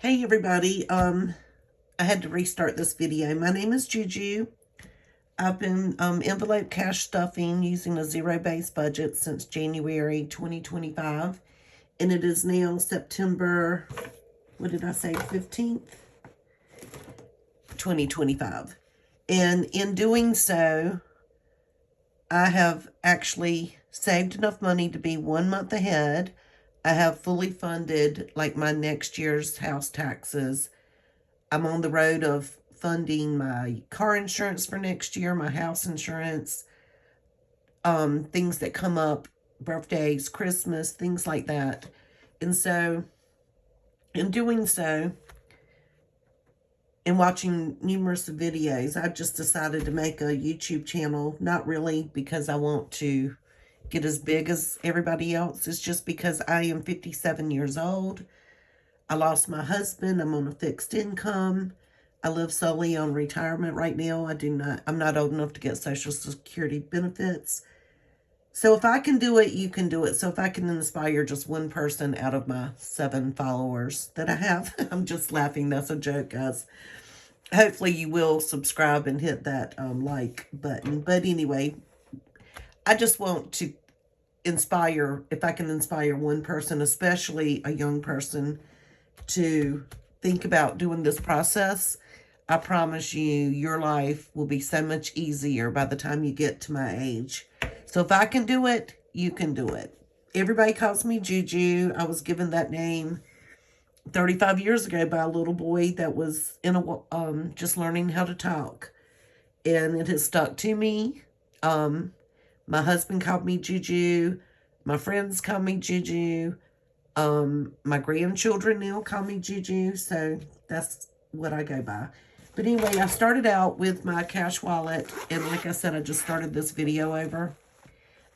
Hey everybody, I had to restart this video. My name is Juju. I've been envelope cash stuffing using a zero-based budget since January 2025, and it is now September, what did I say, 15th, 2025. And in doing so, I have actually saved enough money to be 1 month ahead. I have fully funded like my next year's house taxes. I'm on the road of funding my car insurance for next year, my house insurance, things that come up, birthdays, Christmas, things like that. And so, in doing so, and watching numerous videos, I've just decided to make a YouTube channel. Not really because I want to get as big as everybody else. It's just because I am 57 years old. I lost my husband. I'm on a fixed income. I live solely on retirement right now. I'm not old enough to get Social Security benefits. So if I can do it, you can do it. So if I can inspire just one person out of my 7 followers that I have, I'm just laughing. That's a joke, guys. Hopefully you will subscribe and hit that like button. But anyway, I just want to inspire, if I can inspire one person, especially a young person, to think about doing this process, I promise you, your life will be so much easier by the time you get to my age. So if I can do it, you can do it. Everybody calls me Juju. I was given that name 35 years ago by a little boy that was in just learning how to talk. And it has stuck to me. My husband called me Juju. My friends call me Juju. My grandchildren now call me Juju, so that's what I go by. But anyway, I started out with my cash wallet, and like I said, I just started this video over.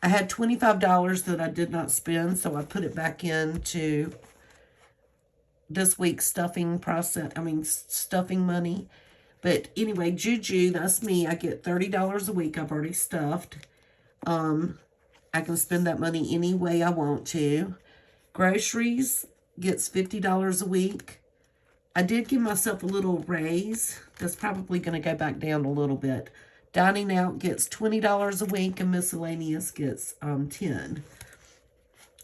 I had $25 that I did not spend, so I put it back into this week's stuffing money. But anyway, Juju, that's me. I get $30 a week. I've already stuffed. I can spend that money any way I want to. Groceries gets $50 a week. I did give myself a little raise. That's probably going to go back down a little bit. Dining out gets $20 a week, and miscellaneous gets $10.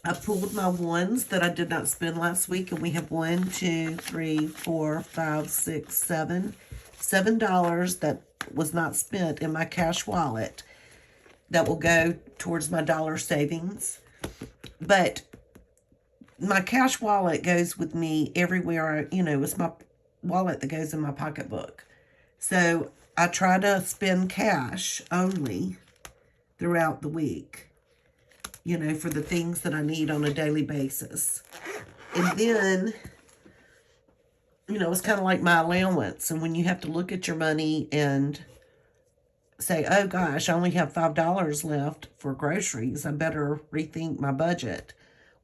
I pulled my ones that I did not spend last week, and we have $1, 2, 3, 4, 5, 6, 7. $7 that was not spent in my cash wallet that will go towards my dollar savings. But my cash wallet goes with me everywhere. It's my wallet that goes in my pocketbook. So I try to spend cash only throughout the week, for the things that I need on a daily basis. And then, it's kind of like my allowance. And when you have to look at your money and say, oh gosh, I only have $5 left for groceries, I better rethink my budget.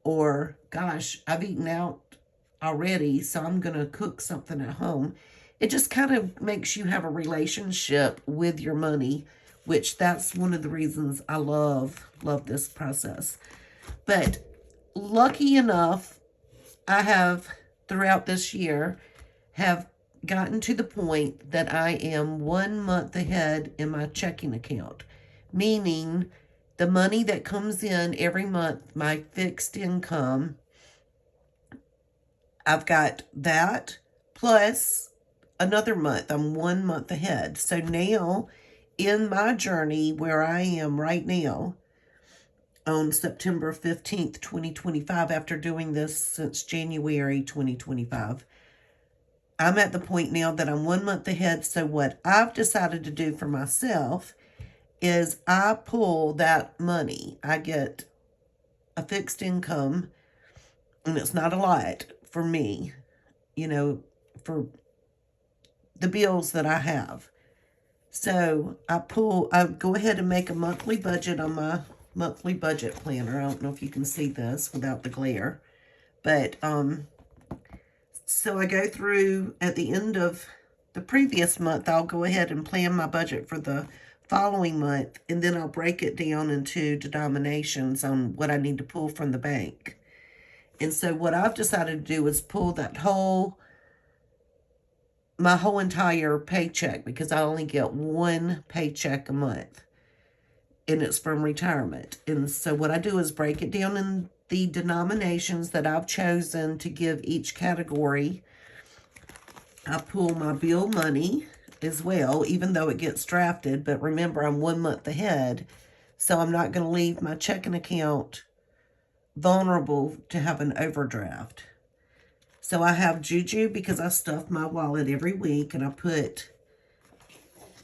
Or, gosh, I've eaten out already, so I'm going to cook something at home. It just kind of makes you have a relationship with your money, which that's one of the reasons I love this process. But lucky enough, I have, throughout this year, have gotten to the point that I am 1 month ahead in my checking account, meaning the money that comes in every month, my fixed income, I've got that plus another month. I'm 1 month ahead. So now, in my journey where I am right now, on September 15th, 2025, after doing this since January 2025, I'm at the point now that I'm 1 month ahead. So what I've decided to do for myself is I pull that money. I get a fixed income, and it's not a lot for me, for the bills that I have. So I go ahead and make a monthly budget on my monthly budget planner. I don't know if you can see this without the glare, but so I go through at the end of the previous month, I'll go ahead and plan my budget for the following month, and then I'll break it down into denominations on what I need to pull from the bank. And so what I've decided to do is pull that whole my whole entire paycheck, because I only get one paycheck a month, and it's from retirement. And so what I do is break it down in the denominations that I've chosen to give each category. I pull my bill money as well, even though it gets drafted. But remember, I'm 1 month ahead, so I'm not going to leave my checking account vulnerable to have an overdraft. So I have Juju because I stuff my wallet every week, and I put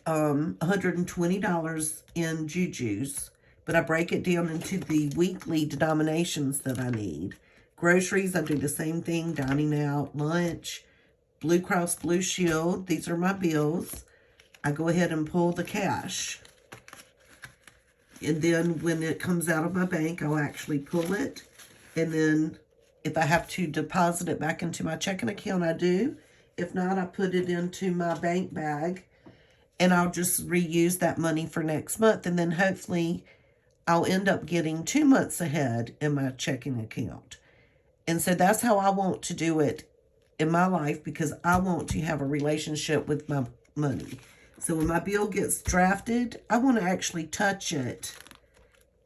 $120 in Jujus, but I break it down into the weekly denominations that I need. Groceries, I do the same thing, dining out, lunch, Blue Cross Blue Shield, these are my bills. I go ahead and pull the cash. And then when it comes out of my bank, I'll actually pull it. And then if I have to deposit it back into my checking account, I do. If not, I put it into my bank bag, and I'll just reuse that money for next month. And then hopefully I'll end up getting 2 months ahead in my checking account. And so that's how I want to do it in my life, because I want to have a relationship with my money. So when my bill gets drafted, I want to actually touch it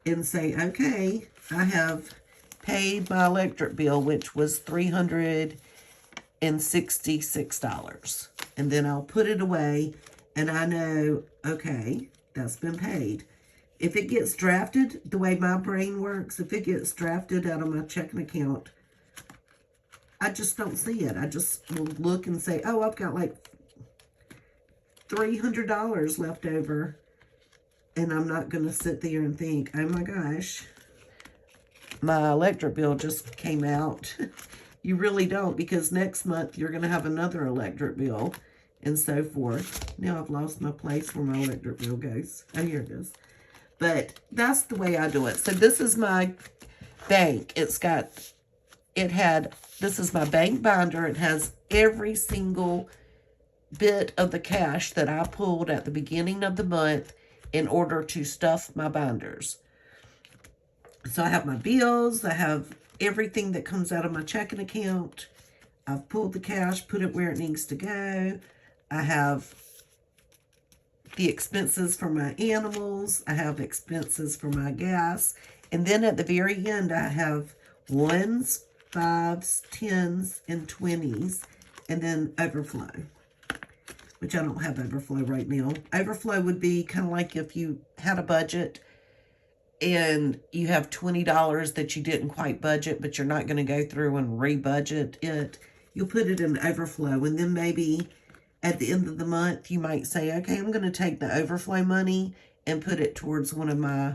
and say, okay, I have paid my electric bill, which was $366. And then I'll put it away, and I know, okay, that's been paid. If it gets drafted, the way my brain works, if it gets drafted out of my checking account, I just don't see it. I just will look and say, oh, I've got like $300 left over. And I'm not going to sit there and think, oh my gosh, my electric bill just came out. You really don't, because next month you're going to have another electric bill and so forth. Now I've lost my place where my electric bill goes. Oh, here it is. But that's the way I do it. So this is my bank. This is my bank binder. It has every single bit of the cash that I pulled at the beginning of the month in order to stuff my binders. So I have my bills. I have everything that comes out of my checking account. I've pulled the cash, put it where it needs to go. I have the expenses for my animals. I have expenses for my gas. And then at the very end, I have 1s, 5s, 10s, and 20s, and then overflow, which I don't have overflow right now. Overflow would be kind of like if you had a budget and you have $20 that you didn't quite budget, but you're not going to go through and re-budget it. You'll put it in overflow, and then maybe at the end of the month, you might say, okay, I'm going to take the overflow money and put it towards one of my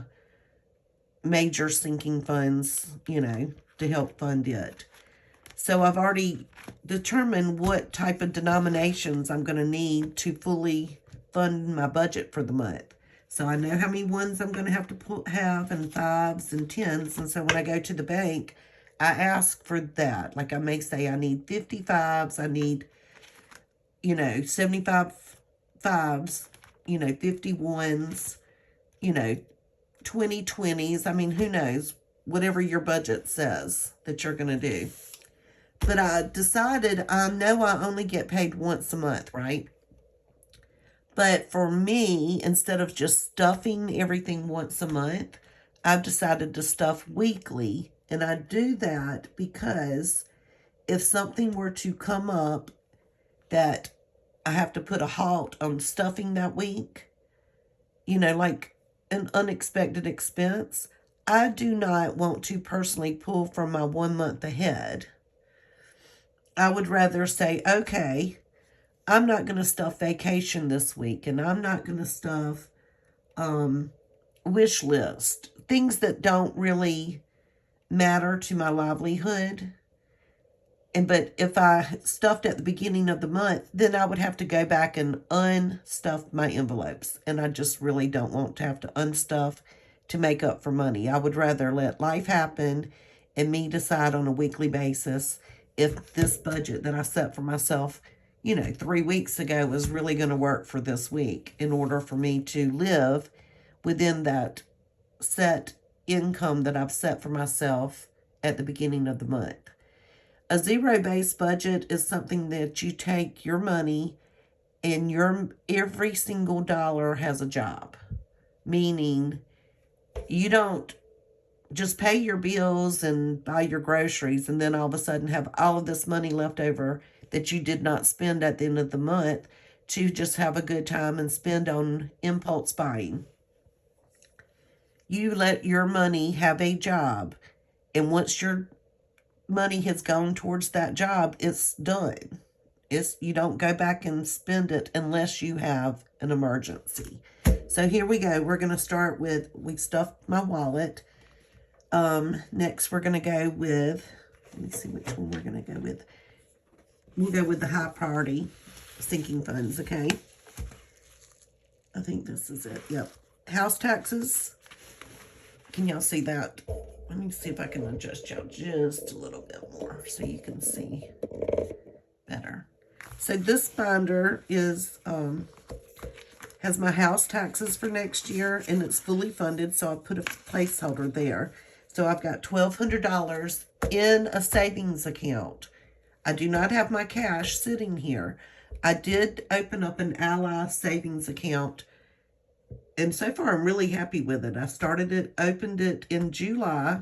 major sinking funds, to help fund it. So I've already determined what type of denominations I'm going to need to fully fund my budget for the month. So I know how many 1s I'm going to have to have, and 5s and 10s. And so when I go to the bank, I ask for that. Like I may say I need 55s, I need 75 5s, 51s, 20 20s. I mean, who knows? Whatever your budget says that you're going to do. But I decided, I know I only get paid once a month, right? But for me, instead of just stuffing everything once a month, I've decided to stuff weekly. And I do that because if something were to come up that I have to put a halt on stuffing that week, like an unexpected expense, I do not want to personally pull from my 1 month ahead. I would rather say, okay, I'm not going to stuff vacation this week, and I'm not going to stuff wish list, things that don't really matter to my livelihood. But if I stuffed at the beginning of the month, then I would have to go back and unstuff my envelopes. And I just really don't want to have to unstuff to make up for money. I would rather let life happen and me decide on a weekly basis if this budget that I set for myself, 3 weeks ago was really going to work for this week in order for me to live within that set income that I've set for myself at the beginning of the month. A zero-based budget is something that you take your money and every single dollar has a job. Meaning, you don't just pay your bills and buy your groceries and then all of a sudden have all of this money left over that you did not spend at the end of the month to just have a good time and spend on impulse buying. You let your money have a job, and once your money has gone towards that job, it's done. You don't go back and spend it unless you have an emergency. So here we go. We're going to start with, we stuffed my wallet. Next we're going to go with, let me see which one we're going to go with. We'll go with the high priority sinking funds, okay? I think this is it. Yep. House taxes. Can y'all see that? Let me see if I can adjust y'all just a little bit more so you can see better. So this binder is, has my house taxes for next year, and it's fully funded, so I put a placeholder there. So I've got $1,200 in a savings account. I do not have my cash sitting here. I did open up an Ally savings account, and so far I'm really happy with it. I opened it in July,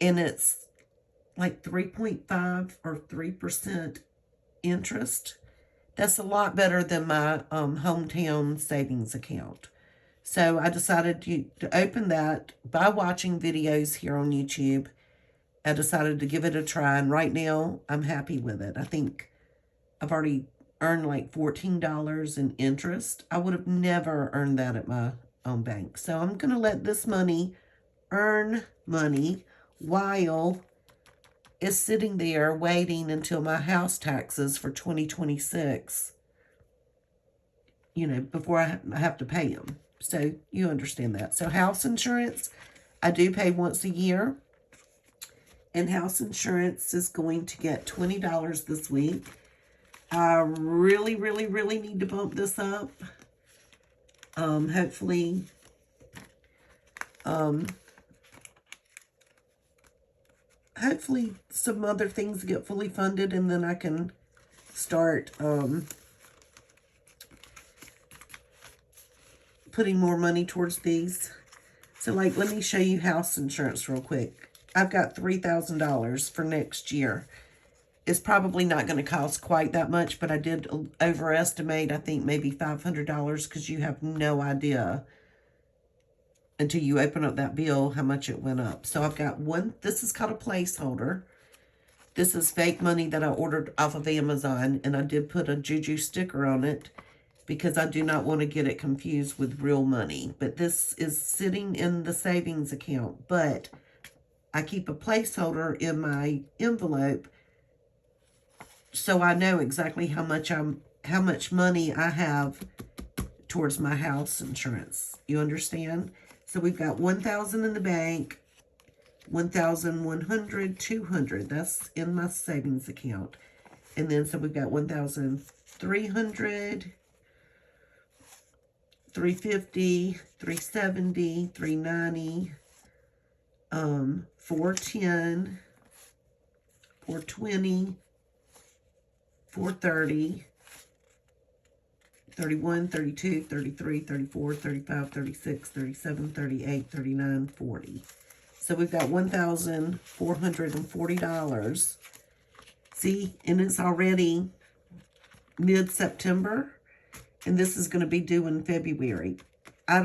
and it's like 3.5 or 3% interest. That's a lot better than my hometown savings account. So I decided to open that by watching videos here on YouTube. I decided to give it a try, and right now I'm happy with it. I think I've already earned like $14 in interest. I would have never earned that at my own bank. So I'm going to let this money earn money while it's sitting there waiting until my house taxes for 2026, before I have to pay them. So you understand that. So house insurance, I do pay once a year. And house insurance is going to get $20 this week. I really, really, really need to bump this up. Hopefully, hopefully some other things get fully funded, and then I can start putting more money towards these. So like, let me show you house insurance real quick. I've got $3,000 for next year. It's probably not going to cost quite that much, but I did overestimate, I think maybe $500, because you have no idea until you open up that bill how much it went up. So I've got one, this is called a placeholder. This is fake money that I ordered off of Amazon, and I did put a Juju sticker on it because I do not want to get it confused with real money. But this is sitting in the savings account, but I keep a placeholder in my envelope so I know exactly how much money I have towards my house insurance. You understand? So we've got $1,000 in the bank, $1,100, $200. That's in my savings account. And then so we've got $1,300, $350, $370, $390, $410, $420, $430, $31, $32, $33, $34, $35, $36, $37, $38, $39, $40. So we've got $1,440. See, and it's already mid-September, and this is going to be due in February. I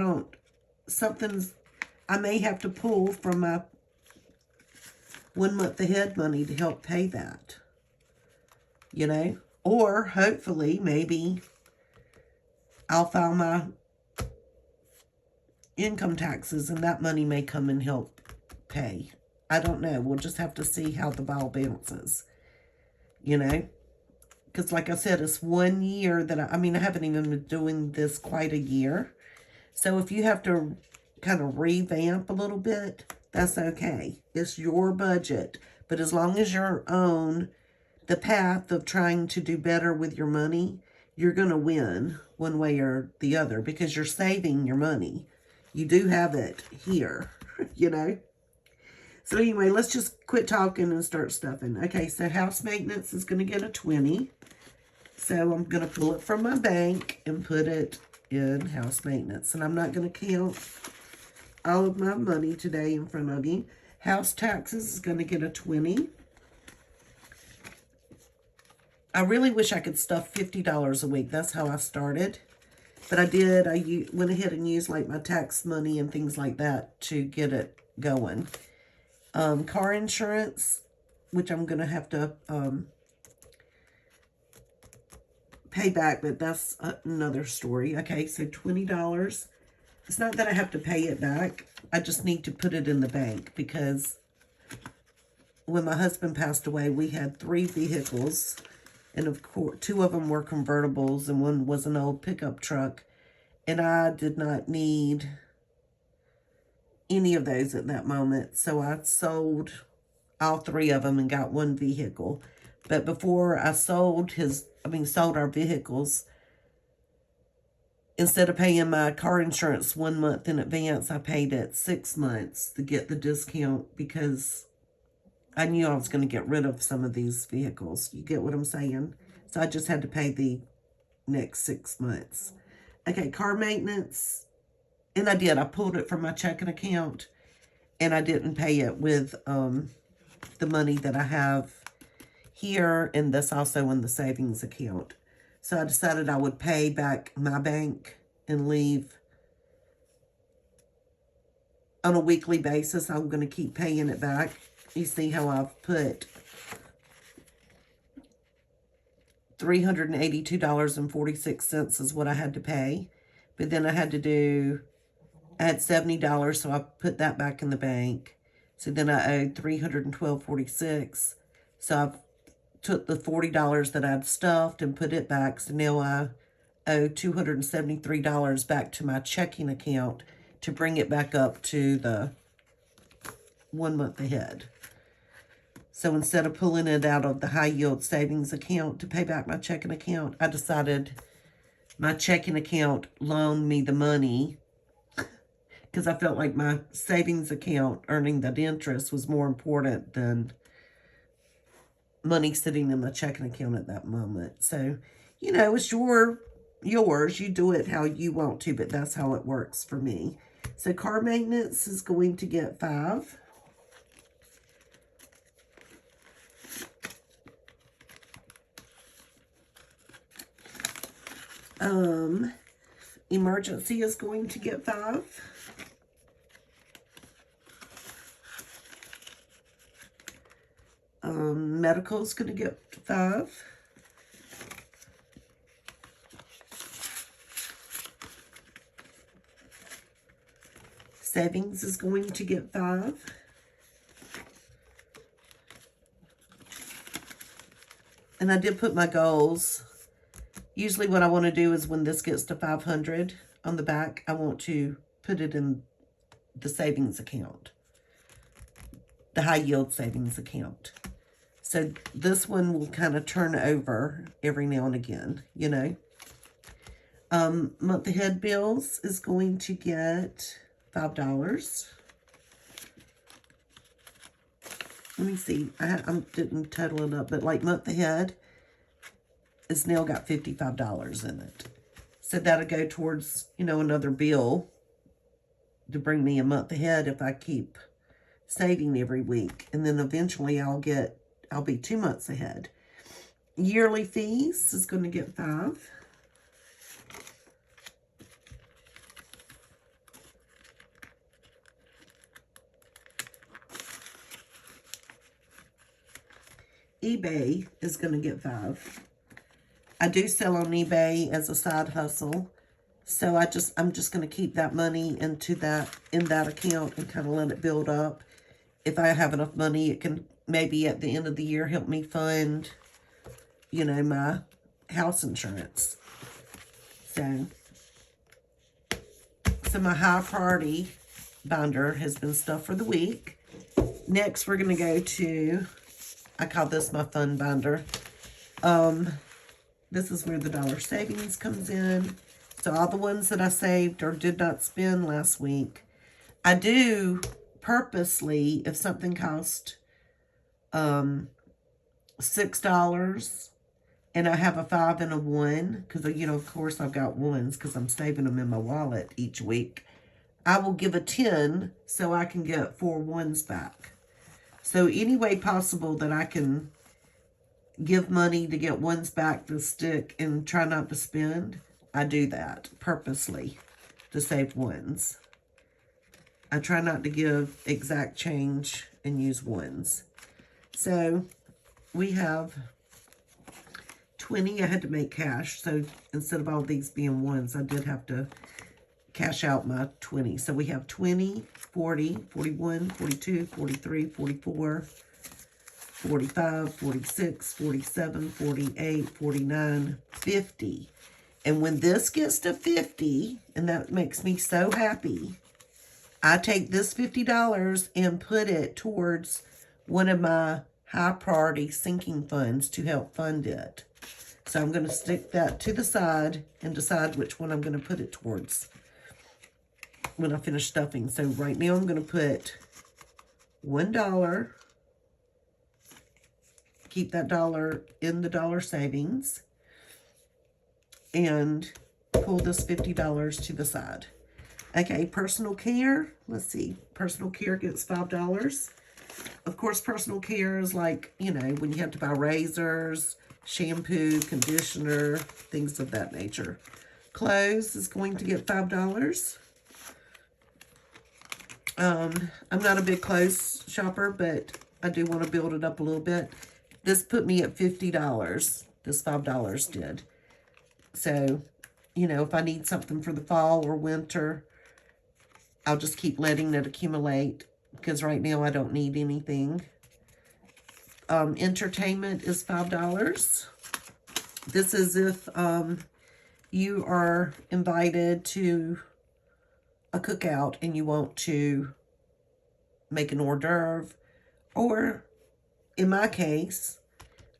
may have to pull from my 1 month ahead money to help pay that, or hopefully maybe I'll file my income taxes and that money may come and help pay. I don't know. We'll just have to see how the ball bounces, because like I said, it's 1 year that I haven't even been doing this quite a year. So if you have to kind of revamp a little bit, that's okay. It's your budget. But as long as you're on the path of trying to do better with your money, you're going to win one way or the other because you're saving your money. You do have it here, So anyway, let's just quit talking and start stuffing. Okay, so house maintenance is going to get a 20. So I'm going to pull it from my bank and put it in house maintenance. And I'm not going to count all of my money today in front of you. House taxes is going to get a 20. I really wish I could stuff $50 a week. That's how I started. But I did. I went ahead and used like my tax money and things like that to get it going. Car insurance, which I'm going to have to pay back, but that's another story. Okay, so $20. It's not that I have to pay it back. I just need to put it in the bank because when my husband passed away, we had 3 vehicles. And of course, 2 of them were convertibles and 1 was an old pickup truck. And I did not need any of those at that moment. So I sold all 3 of them and got 1 vehicle. But before I sold our vehicles, instead of paying my car insurance 1 month in advance, I paid it 6 months to get the discount because I knew I was going to get rid of some of these vehicles. You get what I'm saying? So I just had to pay the next 6 months. Okay, car maintenance. And I did. I pulled it from my checking account. And I didn't pay it with the money that I have here. And that's also in the savings account. So I decided I would pay back my bank and leave on a weekly basis. I'm going to keep paying it back. You see how I've put $382.46 is what I had to pay. But then I had $70, so I put that back in the bank. So then I owed $312.46. So I took the $40 that I'd stuffed and put it back. So now I owe $273 back to my checking account to bring it back up to the 1 month ahead. So instead of pulling it out of the high yield savings account to pay back my checking account, I decided my checking account loaned me the money because I felt like my savings account earning that interest was more important than money sitting in my checking account at that moment. So, you know, it's yours. You do it how you want to, but that's how it works for me. So car maintenance is going to get 5. Emergency is going to get 5. Medical is going to get 5. Savings is going to get 5. And I did put my goals. Usually what I want to do is when this gets to 500 on the back, I want to put it in the savings account, the high yield savings account. So this one will kind of turn over every now and again, you know. Month ahead bills is going to get $5. Let me see. I didn't total it up, but like month ahead, it's now got $55 in it. So that'll go towards, you know, another bill to bring me a month ahead if I keep saving every week. And then eventually I'll be 2 months ahead. Yearly fees is going to get 5. eBay is going to get 5. I do sell on eBay as a side hustle. So I'm just going to keep that money in that account and kind of let it build up. If I have enough money, it can maybe at the end of the year help me fund, you know, my house insurance. So my high priority binder has been stuffed for the week. Next, we're going to go to, I call this my fun binder. This is where the dollar savings comes in. So all the ones that I saved or did not spend last week, I do purposely, if something cost $6 and I have a 5 and a 1, because, of course I've got ones because I'm saving them in my wallet each week, I will give a 10 so I can get 4 ones back. So any way possible that I can give money to get ones back to stick and try not to spend, I do that purposely to save ones. I try not to give exact change and use ones. So we have 20. I had to make cash. So instead of all these being ones, I did have to cash out my 20. So we have 20, 40, 41, 42, 43, 44, 45, 46, 47, 48, 49, 50. And when this gets to 50, and that makes me so happy, I take this $50 and put it towards one of my high priority sinking funds to help fund it. So I'm going to stick that to the side and decide which one I'm going to put it towards when I finish stuffing. So right now I'm going to put $1. Keep that dollar in the dollar savings. And pull this $50 to the side. Okay, personal care. Let's see. Personal care gets $5. Of course, personal care is like, when you have to buy razors, shampoo, conditioner, things of that nature. Clothes is going to get $5. I'm not a big clothes shopper, but I do want to build it up a little bit. This put me at $50. This $5 did. So, if I need something for the fall or winter, I'll just keep letting it accumulate because right now I don't need anything. Entertainment is $5. This is if you are invited to a cookout and you want to make an hors d'oeuvre, or in my case,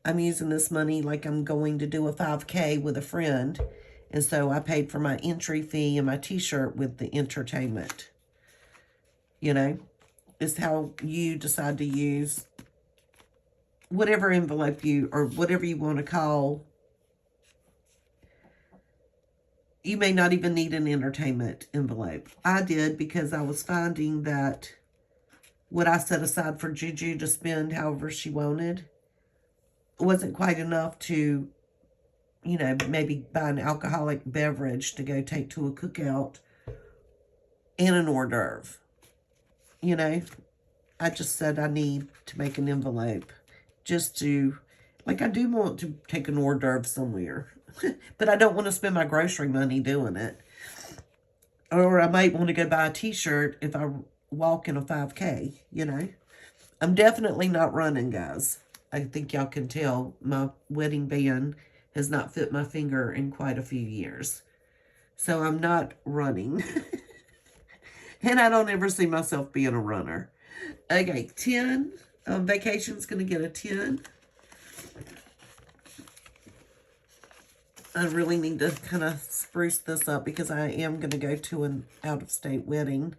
I'm using this money like I'm going to do a 5K with a friend. And so I paid for my entry fee and my t-shirt with the entertainment. It's how you decide to use whatever envelope or whatever you want to call. You may not even need an entertainment envelope. I did because I was finding that what I set aside for Juju to spend however she wanted wasn't quite enough to, maybe buy an alcoholic beverage to go take to a cookout and an hors d'oeuvre. I just said I need to make an envelope just to, I do want to take an hors d'oeuvre somewhere, but I don't want to spend my grocery money doing it. Or I might want to go buy a t-shirt if I walk in a 5K, I'm definitely not running, guys. I think y'all can tell my wedding band has not fit my finger in quite a few years. So I'm not running. And I don't ever see myself being a runner. Okay, 10. Vacation's going to get a 10. I really need to kind of spruce this up because I am going to go to an out-of-state wedding.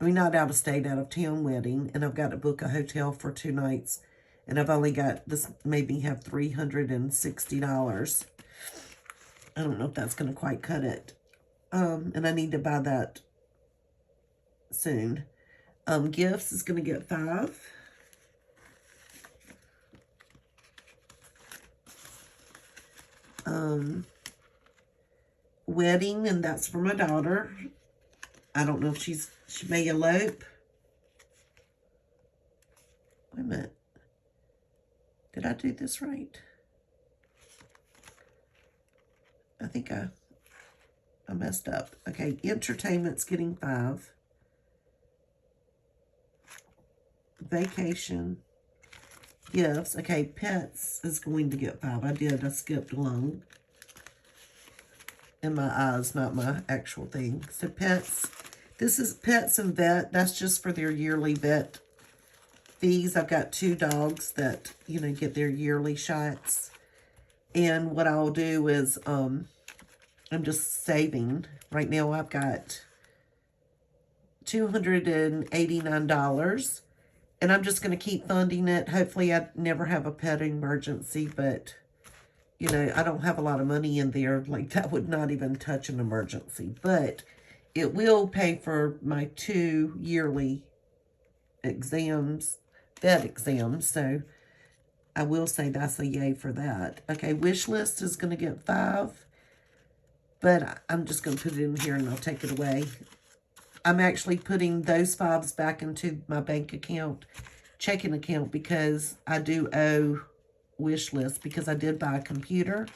Not out-of-state, out-of-town wedding. And I've got to book a hotel for 2 nights. And I've only got this, maybe have $360. I don't know if that's going to quite cut it. And I need to buy that soon. Gifts is going to get 5. Wedding, and that's for my daughter. I don't know if she may elope. Wait a minute. Did I do this right? I think I messed up. Okay, entertainment's getting 5. Vacation. Gifts. Okay, pets is going to get 5. I skipped along. In my eyes, not my actual thing. So pets. This is pets and vet. That's just for their yearly vet fees. I've got 2 dogs that, get their yearly shots. And what I'll do is, I'm just saving. Right now I've got $289. And I'm just going to keep funding it. Hopefully I never have a pet emergency, but, you know, I don't have a lot of money in there. Like, that would not even touch an emergency. But it will pay for my 2 yearly exams, vet exams. So I will say that's a yay for that. Okay, wish list is going to get 5. But I'm just going to put it in here and I'll take it away. I'm actually putting those 5s back into my bank account, checking account, because I do owe wish list, because I did buy a computer.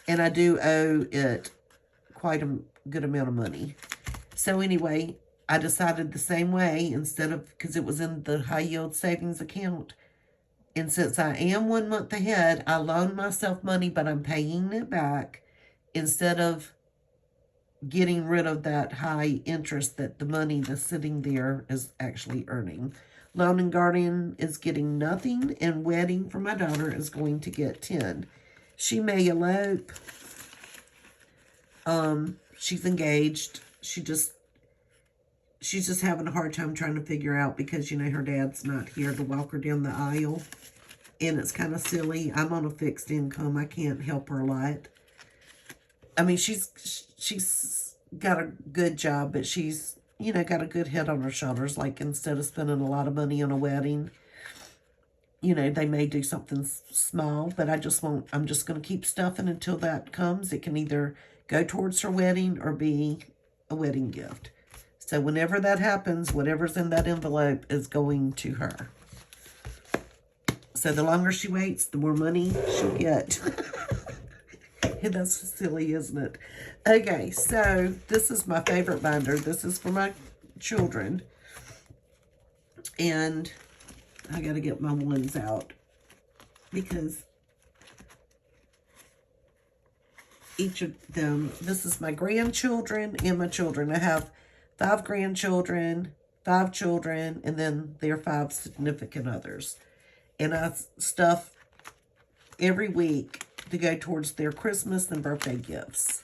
And I do owe it quite a good amount of money. So anyway, I decided the same way, instead of, because it was in the high yield savings account. And since I am 1 month ahead, I loaned myself money, but I'm paying it back instead of getting rid of that high interest that the money that's sitting there is actually earning. Loan and Guardian is getting nothing, and Wedding for my daughter is going to get 10. She may elope. She's engaged. She's just having a hard time trying to figure out, because, you know, her dad's not here to walk her down the aisle. And it's kind of silly. I'm on a fixed income. I can't help her a lot. I mean, she's got a good job, but she's, you know, got a good head on her shoulders. Like, instead of spending a lot of money on a wedding, you know, they may do something small, but I'm just going to keep stuffing until that comes. It can either go towards her wedding or be a wedding gift. So whenever that happens, whatever's in that envelope is going to her. So the longer she waits, the more money she'll get. And that's silly, isn't it? Okay, so this is my favorite binder. This is for my children. And I got to get my ones out, because each of them, this is my grandchildren and my children. I have 5 grandchildren, 5 children, and then their 5 significant others. And I stuff every week to go towards their Christmas and birthday gifts.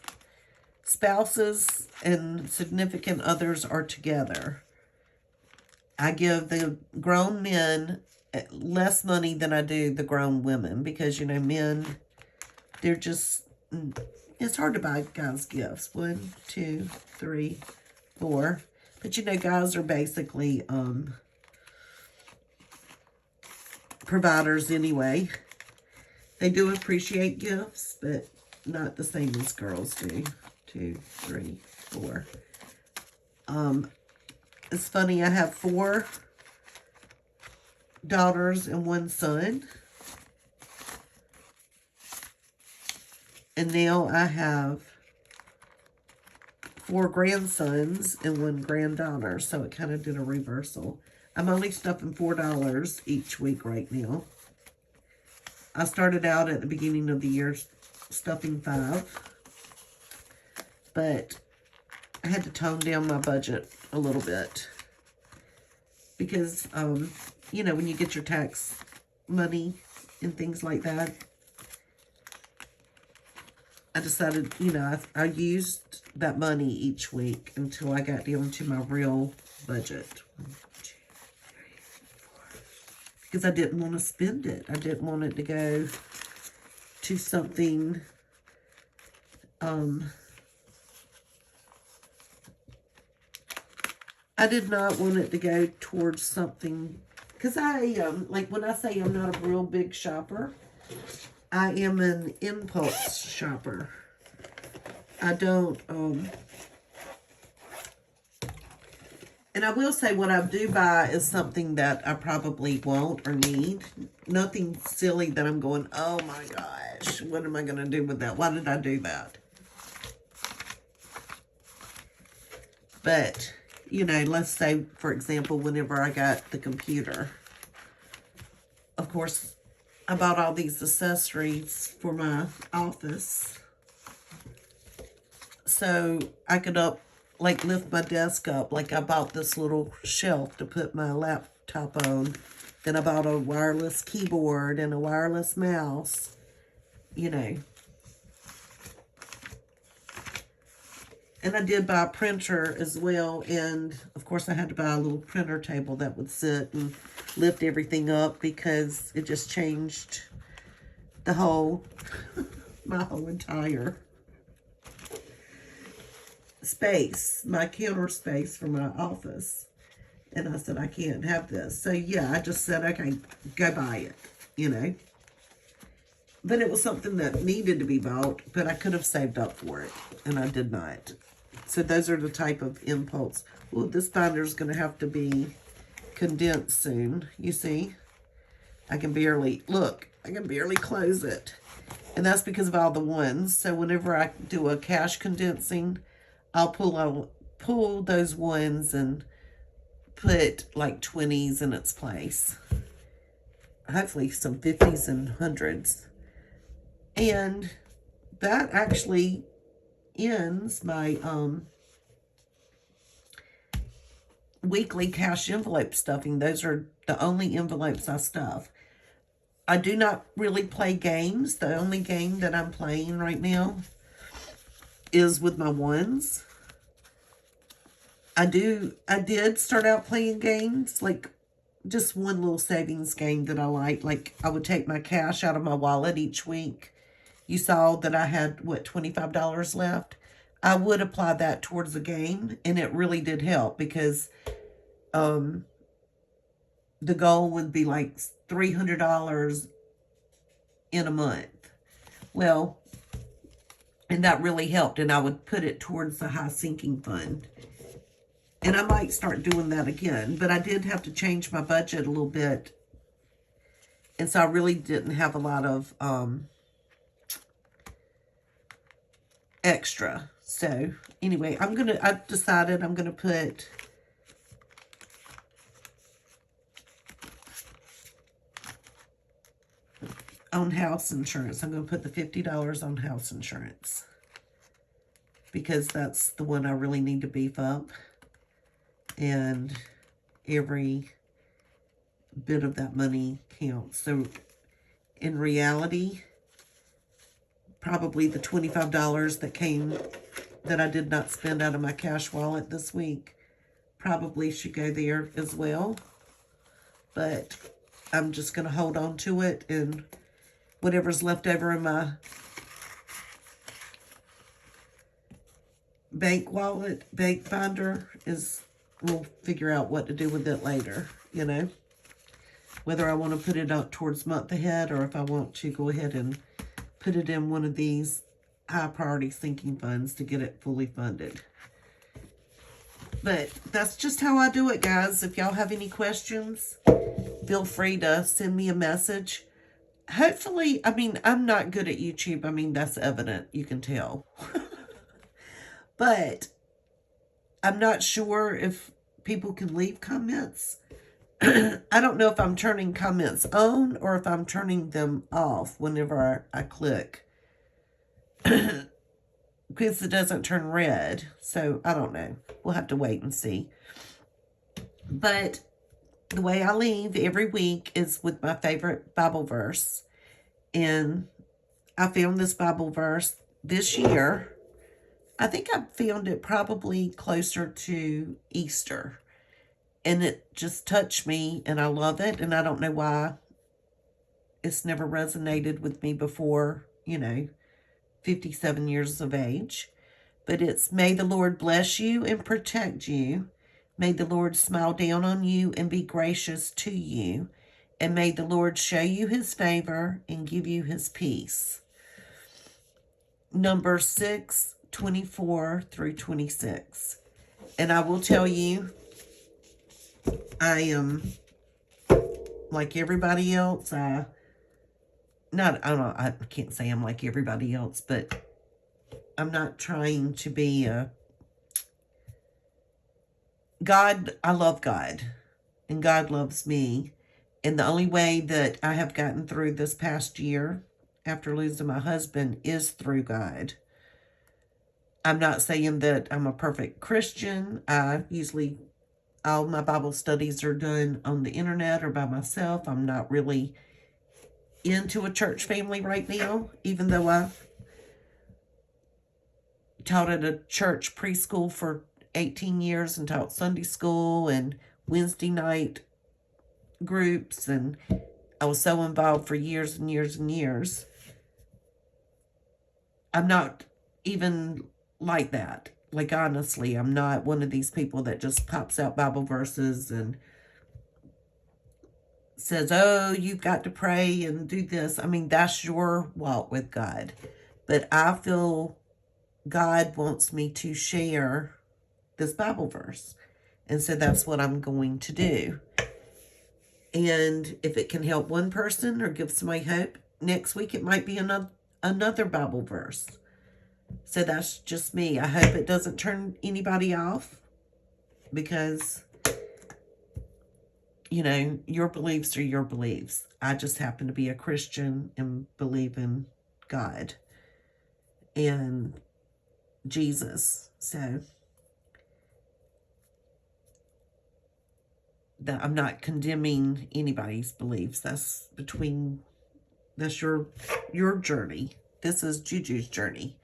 Spouses and significant others are together. I give the grown men less money than I do the grown women, because, you know, men, they're just, it's hard to buy guys gifts. 1, 2, 3, 4. But, you know, guys are basically providers anyway. They do appreciate gifts, but not the same as girls do. 2, 3, 4. It's funny, I have 4 daughters and 1 son. And now I have 4 grandsons and 1 granddaughter. So it kind of did a reversal. I'm only stuffing $4 each week right now. I started out at the beginning of the year stuffing 5. But I had to tone down my budget a little bit. Because, you know, when you get your tax money and things like that, I decided, you know, I used that money each week until I got down to my real budget. 1, 2, 3, 4. Because I didn't want to spend it. I didn't want it to go to something, I did not want it to go towards something, because like when I say I'm not a real big shopper, I am an impulse shopper. I don't, and I will say what I do buy is something that I probably won't or need. Nothing silly that I'm going, oh my gosh, what am I going to do with that? Why did I do that? But, you know, let's say, for example, whenever I got the computer, of course, I bought all these accessories for my office. So I could lift my desk up. Like I bought this little shelf to put my laptop on. Then I bought a wireless keyboard and a wireless mouse, you know. And I did buy a printer as well. And of course, course, I had to buy a little printer table that would sit and lift everything up because it just changed the whole, my whole entire space, my counter space for my office. And I said, I can't have this. So, yeah, I just said, okay, go buy it, you know. But it was something that needed to be bought, but I could have saved up for it, and I did not. So those are the type of impulse. Well, this binder's going to have to be condensed soon, you see. I can barely, look, I can barely close it. And that's because of all the ones. So whenever I do a cash condensing, I'll pull those ones and put like 20s in its place. Hopefully some 50s and 100s. And that actually ends my weekly cash envelope stuffing. Those are the only envelopes I stuff. I do not really play games. The only game that I'm playing right now is with my ones. I did start out playing games, like just one little savings game that I like. Like I would take my cash out of my wallet each week. You saw that I had, what, $25 left? I would apply that towards the game, and it really did help because the goal would be like $300 in a month. Well, and that really helped, and I would put it towards the high sinking fund. And I might start doing that again, but I did have to change my budget a little bit. And so I really didn't have a lot of extra. So anyway, I've decided I'm gonna put on house insurance. I'm gonna put the $50 on house insurance because that's the one I really need to beef up. And every bit of that money counts. So in reality, probably the $25 that I did not spend out of my cash wallet this week probably should go there as well. But I'm just going to hold on to it, and whatever's left over in my bank binder we'll figure out what to do with it later, you know. Whether I want to put it up towards month ahead or if I want to go ahead and put it in one of these high priority sinking funds to get it fully funded. But that's just how I do it, guys. If y'all have any questions, feel free to send me a message. Hopefully, I mean, I'm not good at YouTube. I mean, that's evident. You can tell. But I'm not sure if people can leave comments. I don't know if I'm turning comments on or if I'm turning them off whenever I click. Because it doesn't turn red. So, I don't know. We'll have to wait and see. But the way I leave every week is with my favorite Bible verse. And I found this Bible verse this year. I think I found it probably closer to Easter. And it just touched me, and I love it. And I don't know why it's never resonated with me before, 57 years of age. But it's, may the Lord bless you and protect you. May the Lord smile down on you and be gracious to you. And may the Lord show you his favor and give you his peace. Number 6:24 through 26. And I will tell you, I am like everybody else. I can't say I'm like everybody else, but I'm not trying to be God. I love God, and God loves me. And the only way that I have gotten through this past year after losing my husband is through God. I'm not saying that I'm a perfect Christian. All my Bible studies are done on the internet or by myself. I'm not really into a church family right now, even though I taught at a church preschool for 18 years and taught Sunday school and Wednesday night groups, and I was so involved for years and years and years. I'm not even like that. Like, honestly, I'm not one of these people that just pops out Bible verses and says, oh, you've got to pray and do this. I mean, that's your walk with God. But I feel God wants me to share this Bible verse. And so that's what I'm going to do. And if it can help one person or give somebody hope, next week it might be another Bible verse. So that's just me. I hope it doesn't turn anybody off, because, you know, your beliefs are your beliefs. I just happen to be a Christian and believe in God and Jesus. So that I'm not condemning anybody's beliefs. That's your journey. This is Juju's journey.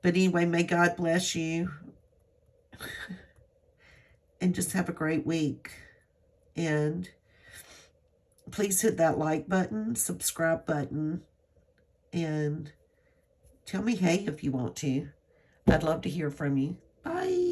But anyway, may God bless you. And just have a great week. And please hit that like button, subscribe button, and tell me hey if you want to. I'd love to hear from you. Bye.